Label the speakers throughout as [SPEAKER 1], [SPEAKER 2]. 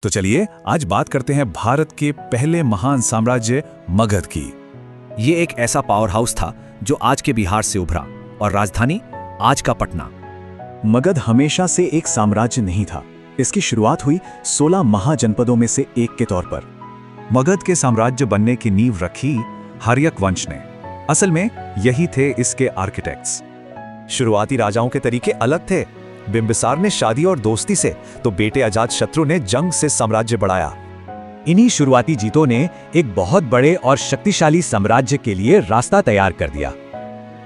[SPEAKER 1] तो चलिए आज बात करते हैं भारत के पहले महान साम्राज्य मगध की।
[SPEAKER 2] ये एक ऐसा पावर हाउस था जो आज के बिहार से उभरा और राजधानी आज का पटना।
[SPEAKER 3] मगध हमेशा से एक साम्राज्य नहीं था। इसकी शुरुआत हुई 16 महाजनपदों में से एक के तौर पर।
[SPEAKER 1] मगध के साम्राज्य बनने की नींव रखी हर्यक वंश ने। असल में यही थे इसके आर्किटेक्ट्स।
[SPEAKER 4] शुरुआती राजाओं के तरीके अलग थे। बिंबिसार ने शादी और दोस्ती से, तो बेटे अजातशत्रु ने जंग से साम्राज्य बढ़ाया।
[SPEAKER 3] इन्हीं शुरुआती जीतों ने एक बहुत बड़े और शक्तिशाली साम्राज्य के लिए रास्ता तैयार कर दिया।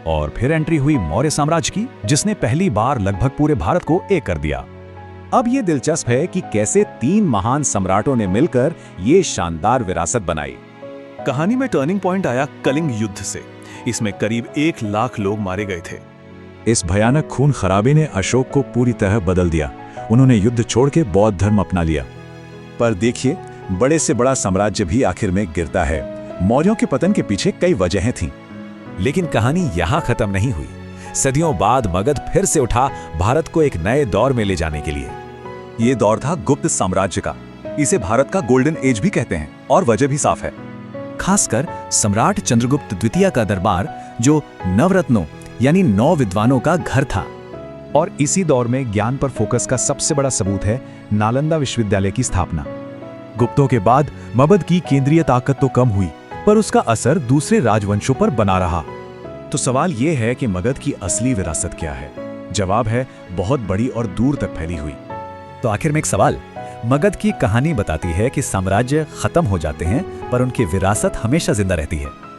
[SPEAKER 1] और फिर एंट्री हुई मौर्य साम्राज्य की, जिसने पहली बार लगभग पूरे भारत को एक कर दिया।
[SPEAKER 3] अब ये दिलचस्प है कि कैसे 3 महान सम्राटों ने मिलकर ये शानदार विरासत बनाई।
[SPEAKER 5] कहानी में टर्निंग पॉइंट आया कलिंग युद्ध से। इसमें करीब 1 लाख लोग मारे गए थे।
[SPEAKER 3] इस भयानक खून खराबे ने अशोक को पूरी तरह बदल दिया। उन्होंने युद्ध छोड़ के बौद्ध धर्म अपना लिया। पर देखिए, बड़े से बड़ा साम्राज्य भी आखिर में गिरता है। मौर्यों के पतन के पीछे कई वजहें थीं।
[SPEAKER 2] लेकिन कहानी यहाँ खत्म नहीं हुई। सदियों बाद मगध फिर से उठा भारत को एक नए दौर में ले जाने के लिए।
[SPEAKER 4] ये दौर था गुप्त साम्राज्य का। इसे भारत का गोल्डन एज भी कहते हैं, और वजह भी साफ है।
[SPEAKER 2] खासकर सम्राट चंद्रगुप्त द्वितीय का दरबार, जो नवरत्नों यानी 9 विद्वानों का घर था।
[SPEAKER 1] और इसी दौर में ज्ञान पर फोकस का सबसे बड़ा सबूत है नालंदा विश्वविद्यालय की स्थापना। गुप्तों के बाद मगध की केंद्रीय ताकत तो कम हुई, पर उसका असर दूसरे राजवंशों पर बना रहा।
[SPEAKER 3] तो सवाल ये है कि मगध की असली विरासत क्या है? जवाब है, बहुत बड़ी और दूर तक फैली हुई।
[SPEAKER 2] तो आखिर में एक सवाल, मगध की कहानी बताती है कि साम्राज्य खत्म हो जाते हैं, पर उनकी विरासत हमेशा जिंदा रहती है।